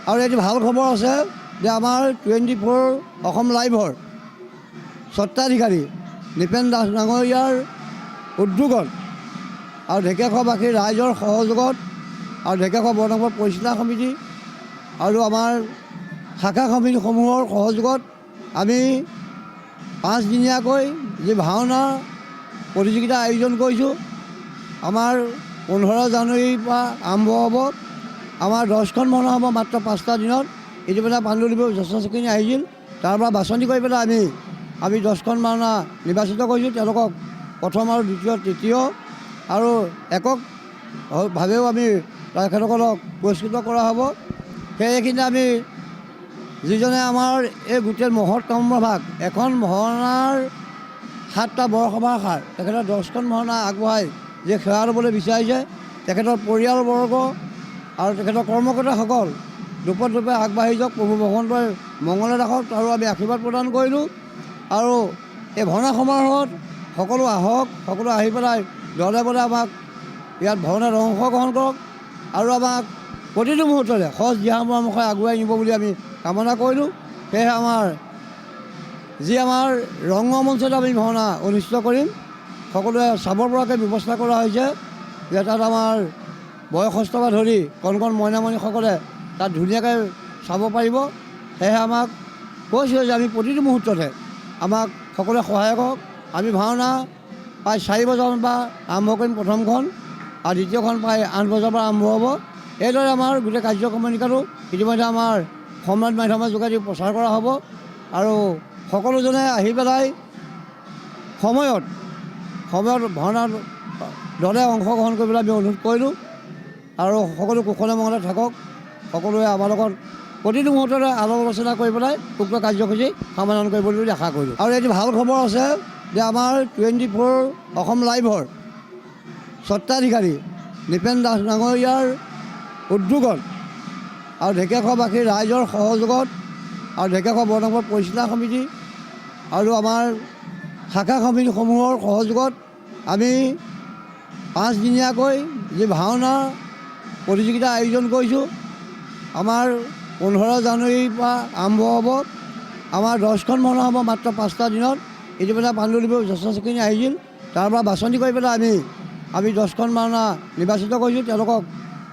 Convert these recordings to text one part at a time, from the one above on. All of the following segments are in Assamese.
আৰু এটি ভাল খবৰ আছে যে আমাৰ 24 অসম লাইভৰ স্বত্বাধিকাৰী নৃপেন দাস ডাঙৰীয়াৰ উদ্যোগত আৰু ঢেকীয়াখোৱাবাসীৰ ৰাইজৰ সহযোগত আৰু ঢেকীয়াখোৱা বৰ্ণামৰ পৰিচালনা সমিতি আৰু আমাৰ শাখা সমিতিসমূহৰ সহযোগত আমি 5 দিনীয়াকৈ যি ভাওনা প্ৰতিযোগিতা আয়োজন কৰিছোঁ। আমাৰ 15 জানুৱাৰীৰ পৰা আৰম্ভ হ'ব। আমাৰ 10খন ভাওনা হ'ব মাত্ৰ 5টা দিনত। ইতিমধ্যে পাণ্ডুলিপিৰ যথেষ্টখিনি আহিছিল, তাৰ পৰা বাছনি কৰি পেলাই আমি 10খন ভাওনা নিৰ্বাচিত কৰিছোঁ। তেওঁলোকক প্ৰথম আৰু দ্বিতীয় তৃতীয় আৰু এককভাৱেও আমি তেখেতসকলক পুৰস্কৃত কৰা হ'ব। সেইখিনি আমি যিজনে আমাৰ এই গোটেই মহৎ কৰ্মভাগ এখন ভাওনাৰ 7টা বৰসভাৰ সাৰ তেখেতৰ 10খন ভাওনা আগবঢ়াই যে সেৱা ল'বলৈ বিচাৰিছে, তেখেতৰ পৰিয়ালবৰ্গ আৰু তেখেতৰ কৰ্মকৰ্তাসকল দুপে আগবাঢ়ি যাওক, প্ৰভু ভগৱন্তই মংগলে ৰাখক আৰু আমি আশীৰ্বাদ প্ৰদান কৰিলোঁ। আৰু এই ভাওনা সমাৰোহত সকলো আহক, সকলো আহি পেলাই দলে বলে আমাক ইয়াত ভাওনাত অংশগ্ৰহণ কৰক আৰু আমাক প্ৰতিটো মুহূৰ্ততে সজ দিহা পৰামৰ্শই আগুৱাই নিব বুলি আমি কামনা কৰিলোঁ। সেয়েহে আমাৰ ৰংগমঞ্চত আমি ভাওনা অনুষ্ঠিত কৰিম, সকলোৱে চাবৰ পৰাকৈ ব্যৱস্থা কৰা হৈছে যে তাত আমাৰ বয়সস্থ পৰা ধৰি কণ মইনামণিসকলে তাত ধুনীয়াকৈ চাব পাৰিব। সেয়েহে আমাক কৈছোঁ যে আমি প্ৰতিটো মুহূৰ্ততে আমাক সকলোৱে সহায় কৰক। আমি ভাওনা প্ৰায় 4 বজাৰ পৰা আৰম্ভ কৰিম প্ৰথমখন, আৰু দ্বিতীয়খন প্ৰায় 8 বজাৰ পৰা আৰম্ভ হ'ব। এইদৰে আমাৰ গোটেই কাৰ্যক্ৰমণিকাটো ইতিমধ্যে আমাৰ সংবাদ মাধ্যমৰ যোগেদি প্ৰচাৰ কৰা হ'ব। আৰু সকলোজনে আহি পেলাই সময়ত ভাওনাত দলে অংশগ্ৰহণ কৰিবলৈ আমি অনুৰোধ কৰিলোঁ। আৰু সকলো কুশলে মংগলে থাকক, সকলোৱে আমাৰ লগত প্ৰতিটো মুহূৰ্ততে আলোক আলোচনা কৰি পেলাই উক্ত কাৰ্যসূচী সমাধান কৰিব বুলি আশা কৰিলোঁ। আৰু এটি ভাল খবৰ আছে যে আমাৰ 24 অসম লাইভৰ স্বত্বাধিকাৰী নৃপেন দাস ডাঙৰীয়াৰ উদ্যোগত আৰু ঢেকীয়াখোৱাবাসীৰ ৰাইজৰ সহযোগত আৰু ঢেকীয়াখোৱা বৰ্ণামৰ পৰিচালনা সমিতি আৰু আমাৰ শাখা সমিতিসমূহৰ সহযোগত আমি 5 দিনীয়াকৈ যি ভাওনা প্ৰতিযোগিতা আয়োজন কৰিছোঁ। আমাৰ 15 জানুৱাৰীৰ পৰা আৰম্ভ হ'ব। আমাৰ 10খন ভাওনা হ'ব মাত্ৰ 5টা দিনত। ইতিমধ্যে পাণ্ডুলিপিৰ যথেষ্টখিনি আহিছিল, তাৰ পৰা বাছনি কৰি পেলাই আমি 10খন ভাওনা নিৰ্বাচিত কৰিছোঁ। তেওঁলোকক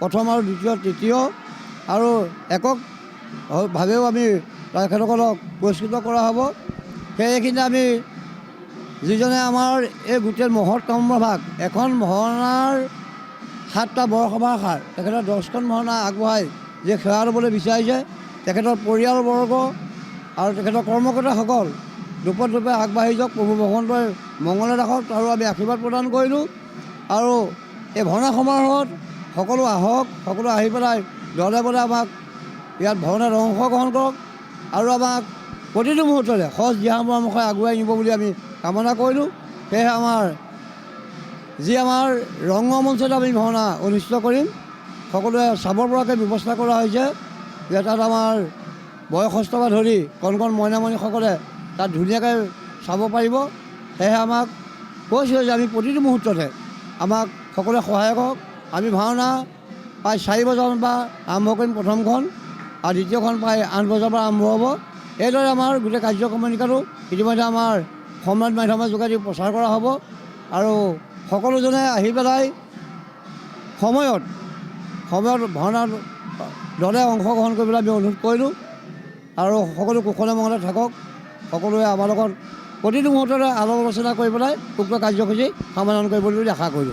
প্ৰথম আৰু দ্বিতীয় তৃতীয় আৰু এককভাৱেও আমি তেখেতসকলক পুৰস্কৃত কৰা হ'ব। সেইখিনি আমি যিজনে আমাৰ এই গোটেই মহৎ কৰ্মভাগ এখন ভাওনাৰ 7টা বৰসভাৰ সাৰ তেখেতৰ 10খন ভাওনা আগবঢ়াই যে সেৱা ল'বলৈ বিচাৰিছে, তেখেতৰ পৰিয়ালবৰ্গ আৰু তেখেতৰ কৰ্মকৰ্তাসকল দুপে আগবাঢ়ি যাওক, প্ৰভু ভগৱন্তই মংগলে ৰাখক আৰু আমি আশীৰ্বাদ প্ৰদান কৰিলোঁ। আৰু এই ভাওনা সমাৰোহত সকলো আহক, সকলো আহি পেলাই দলে বলে আমাক ইয়াত ভাওনাত অংশগ্ৰহণ কৰক আৰু আমাক প্ৰতিটো মুহূৰ্ততে সজ দিহা পৰামৰ্শই আগুৱাই নিব বুলি আমি কামনা কৰিলোঁ। সেয়েহে আমাৰ ৰংগমঞ্চত আমি ভাওনা অনুষ্ঠিত কৰিম, সকলোৱে চাবৰ পৰাকৈ ব্যৱস্থা কৰা হৈছে যে তাত আমাৰ বয়সস্থ পৰা ধৰি কণ মইনামণিসকলে তাত ধুনীয়াকৈ চাব পাৰিব। সেয়েহে আমাক কৈছোঁ যে আমি প্ৰতিটো মুহূৰ্ততে আমাক সকলোৱে সহায় কৰক। আমি ভাওনা প্ৰায় 4 বজাৰ পৰা আৰম্ভ কৰিম প্ৰথমখন, আৰু দ্বিতীয়খন প্ৰায় 8 বজাৰ পৰা আৰম্ভ হ'ব। এইদৰে আমাৰ গোটেই কাৰ্যক্ৰমণিকাটো ইতিমধ্যে আমাৰ সংবাদ মাধ্যমৰ যোগেদি প্ৰচাৰ কৰা হ'ব। আৰু সকলোজনে আহি পেলাই সময়ত ভাওনাত দলে অংশগ্ৰহণ কৰিবলৈ আমি অনুৰোধ কৰিলোঁ। আৰু সকলো কুশলে মংগলে থাকক, সকলোৱে আমাৰ লগত প্ৰতিটো মুহূৰ্ততে আলোক আলোচনা কৰি পেলাই উক্ত কাৰ্যসূচী সমাধান কৰিব বুলি আশা কৰিলোঁ।